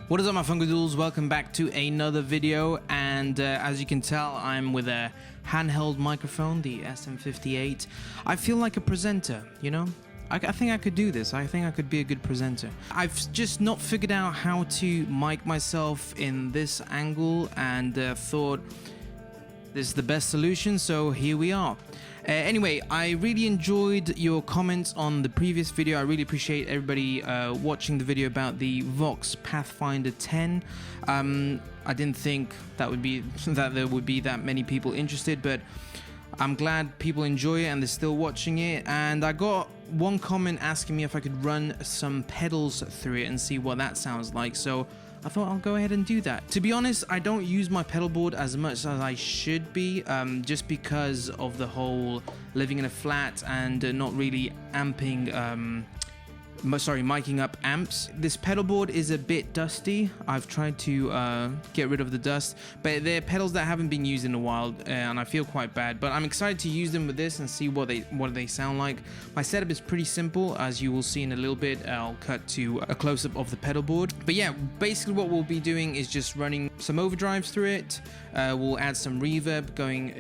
What is up, my Funkadoodles? Welcome back to another video, and as you can tell, I'm with a handheld microphone, the SM58. I feel like a presenter, you know? I think I could do this. I think I could be a good presenter. I've just not figured out how to mic myself in this angle, and thought this is the best solution, so here we are. Anyway, I really enjoyed your comments on the previous video. I really appreciate everybody watching the video about the Vox Pathfinder 10. I didn't think that there would be that many people interested, but I'm glad people enjoy it and they're still watching it. And I got one comment asking me if I could run some pedals through it and see what that sounds like. So I thought I'll go ahead and do that. To be honest, I don't use my pedal board as much as I should be, just because of the whole living in a flat and not really amping, miking up amps. This pedal board is a bit dusty. I've tried to get rid of the dust, but they're pedals that haven't been used in a while, and I feel quite bad. But I'm excited to use them with this and see what they sound like. My setup is pretty simple, as you will see in a little bit. I'll cut to a close-up of the pedal board. But yeah, basically what we'll be doing is just running some overdrives through it. We'll add some reverb going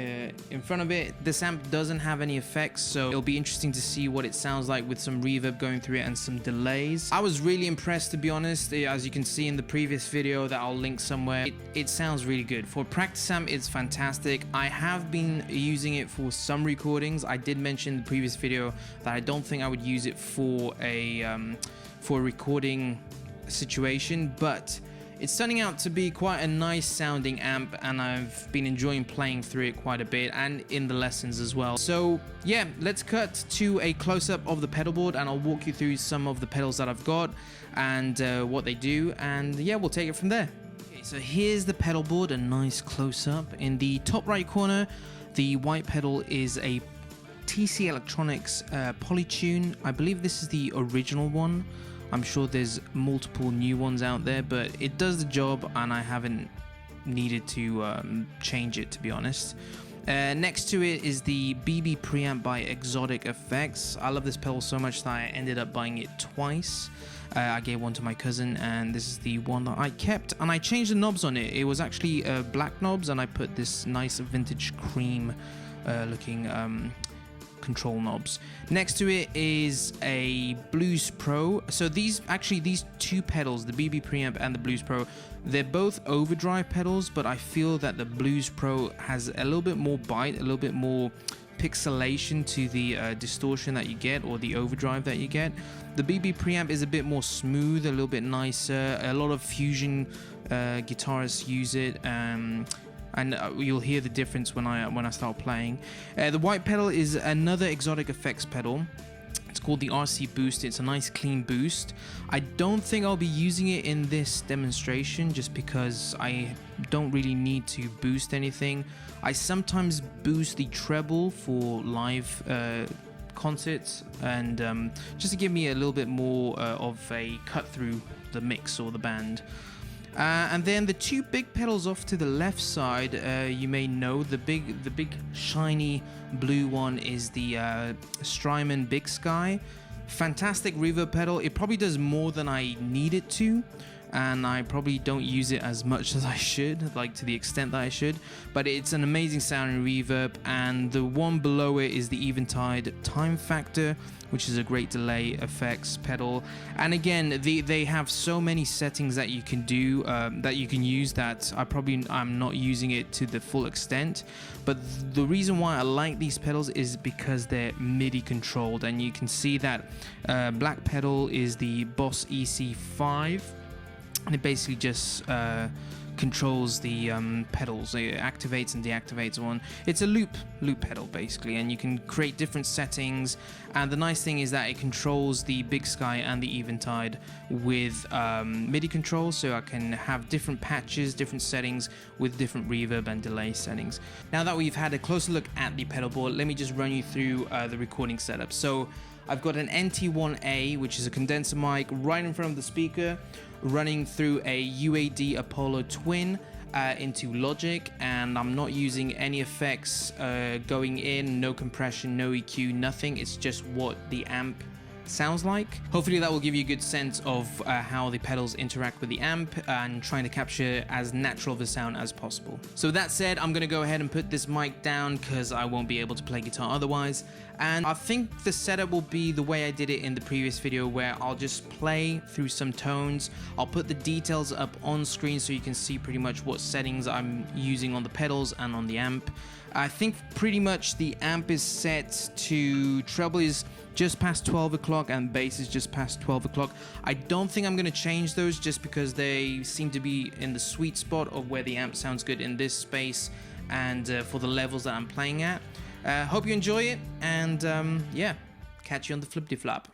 in front of it. This amp doesn't have any effects, so it'll be interesting to see what it sounds like with some reverb going through it and some delays. I was really impressed, to be honest. As you can see in the previous video that I'll link somewhere, it sounds really good. For practice amp, it's fantastic. I have been using it for some recordings. I did mention in the previous video that I don't think I would use it for a recording situation, but it's turning out to be quite a nice sounding amp, and I've been enjoying playing through it quite a bit and in the lessons as well. So yeah, let's cut to a close-up of the pedal board and I'll walk you through some of the pedals that I've got and what they do, and yeah, we'll take it from there. Okay, so here's the pedal board, a nice close-up. In the top right corner, the white pedal is a TC Electronics Polytune. I believe this is the original one. I'm sure there's multiple new ones out there, but it does the job and I haven't needed to change it, to be honest. Next to it is the BB Preamp by Xotic Effects. I love this pedal so much that I ended up buying it twice. I gave one to my cousin, and this is the one that I kept, and I changed the knobs on it. It was actually black knobs, and I put this nice vintage cream looking control knobs. Next to it is a Blues Pro. So these two pedals, the BB Preamp and the Blues Pro, they're both overdrive pedals, but I feel that the Blues Pro has a little bit more bite, a little bit more pixelation to the distortion that you get, or the overdrive that you get. The BB Preamp is a bit more smooth, a little bit nicer. A lot of fusion guitarists use it, and you'll hear the difference when I start playing. The white pedal is another Xotic Effects pedal. It's called the RC Boost. It's a nice clean boost. I don't think I'll be using it in this demonstration, just because I don't really need to boost anything. I sometimes boost the treble for live concerts, and just to give me a little bit more of a cut through the mix or the band. And then the two big pedals off to the left side, you may know, the big shiny blue one is the Strymon Big Sky. Fantastic reverb pedal. It probably does more than I need it to, and I probably don't use it as much as I should, like to the extent that I should, but it's an amazing sounding reverb. And the one below it is the Eventide Time Factor, which is a great delay effects pedal. And again, they have so many settings that you can do, that you can use, that I'm not using it to the full extent. But the reason why I like these pedals is because they're MIDI controlled, and you can see that black pedal is the Boss EC5, and it basically just controls the pedals. It activates and deactivates one. It's a loop pedal basically, and you can create different settings. And the nice thing is that it controls the Big Sky and the Eventide with MIDI controls, so I can have different patches, different settings with different reverb and delay settings. Now that we've had a closer look at the pedal board, let me just run you through the recording setup. So I've got an NT1A, which is a condenser mic right in front of the speaker, running through a UAD Apollo Twin into Logic, and I'm not using any effects going in, no compression, no EQ, nothing. It's just what the amp sounds like. Hopefully that will give you a good sense of how the pedals interact with the amp and trying to capture as natural of a sound as possible. So with that said, I'm gonna go ahead and put this mic down because I won't be able to play guitar otherwise. And I think the setup will be the way I did it in the previous video, where I'll just play through some tones. I'll put the details up on screen so you can see pretty much what settings I'm using on the pedals and on the amp. I think pretty much the amp is set to treble is just past 12 o'clock and bass is just past 12 o'clock. I don't think I'm going to change those just because they seem to be in the sweet spot of where the amp sounds good in this space and for the levels that I'm playing at. Hope you enjoy it, and yeah, catch you on the flippity-flop.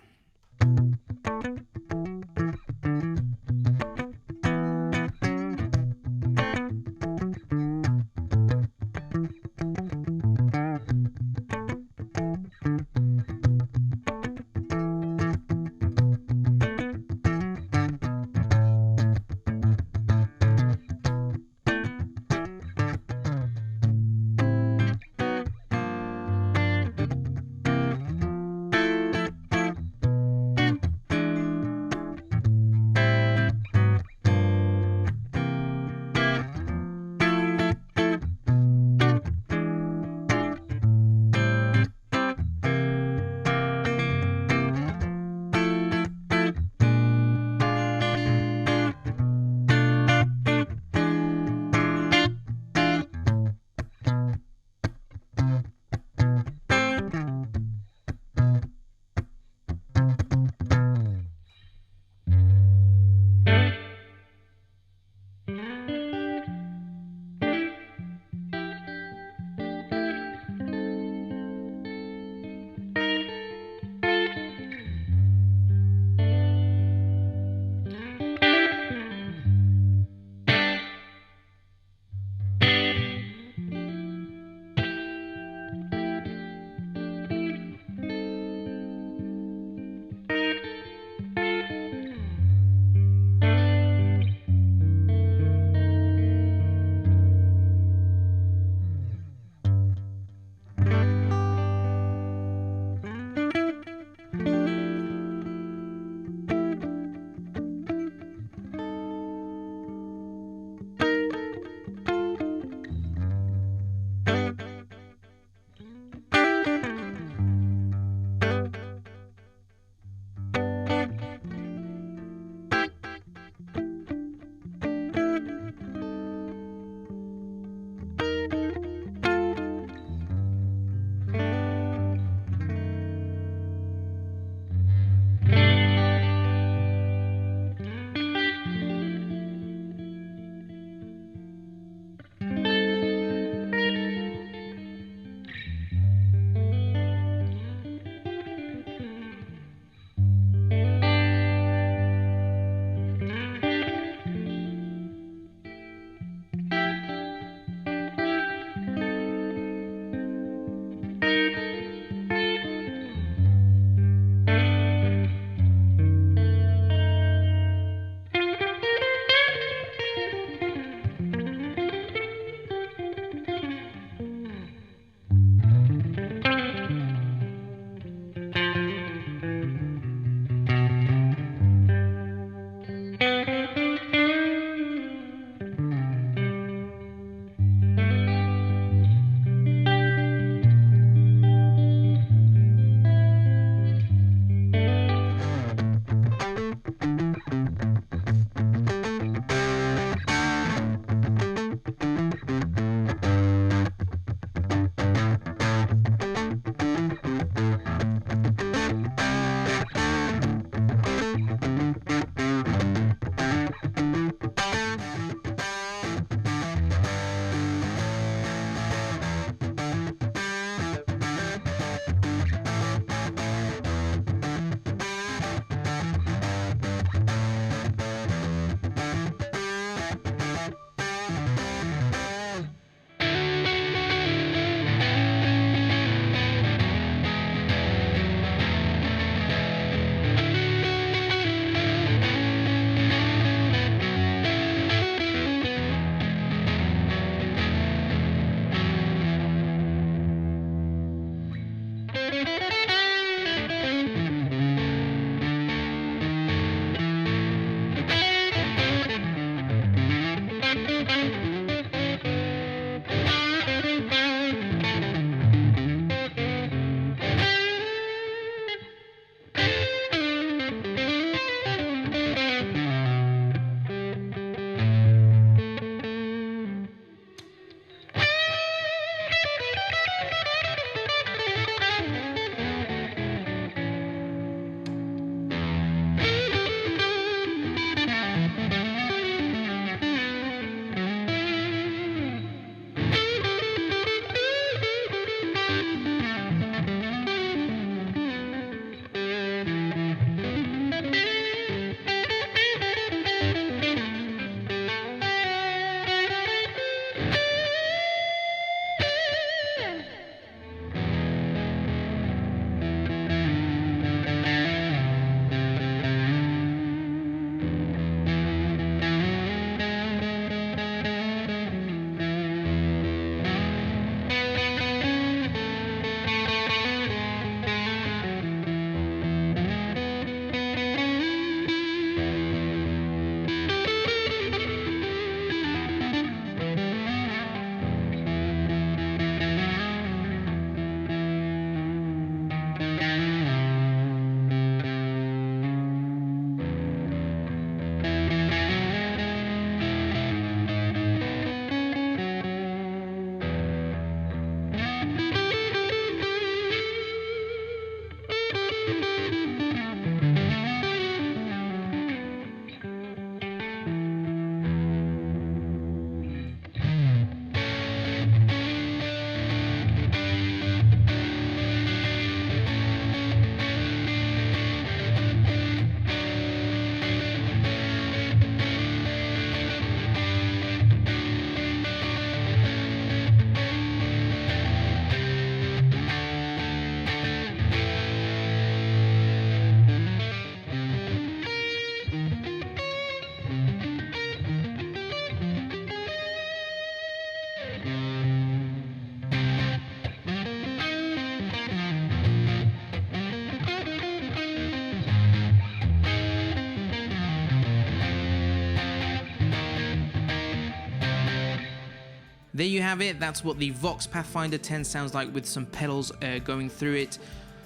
there you have it. That's what the Vox Pathfinder 10 sounds like with some pedals going through it.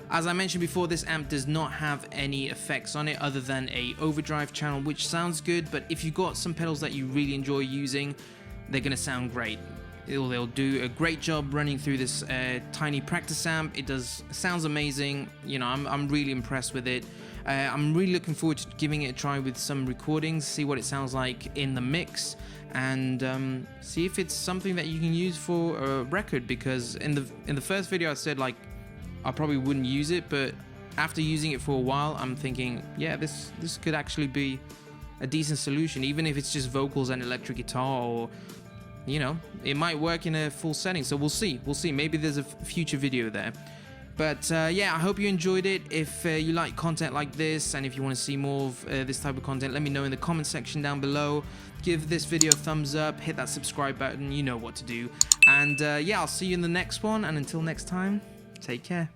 As I mentioned before, this amp does not have any effects on it other than a overdrive channel, which sounds good, but if you've got some pedals that you really enjoy using, they're gonna sound great. They'll do a great job running through this tiny practice amp. It sounds amazing. You know, I'm really impressed with it. I'm really looking forward to giving it a try with some recordings, see what it sounds like in the mix, and see if it's something that you can use for a record. Because in the first video I said like I probably wouldn't use it, but after using it for a while, I'm thinking, yeah, this could actually be a decent solution, even if it's just vocals and electric guitar, or you know, it might work in a full setting. So we'll see. Maybe there's a future video there. But yeah, I hope you enjoyed it. If you like content like this, and if you want to see more of this type of content, let me know in the comment section down below. Give this video a thumbs up, hit that subscribe button, you know what to do. And yeah, I'll see you in the next one, and until next time, take care.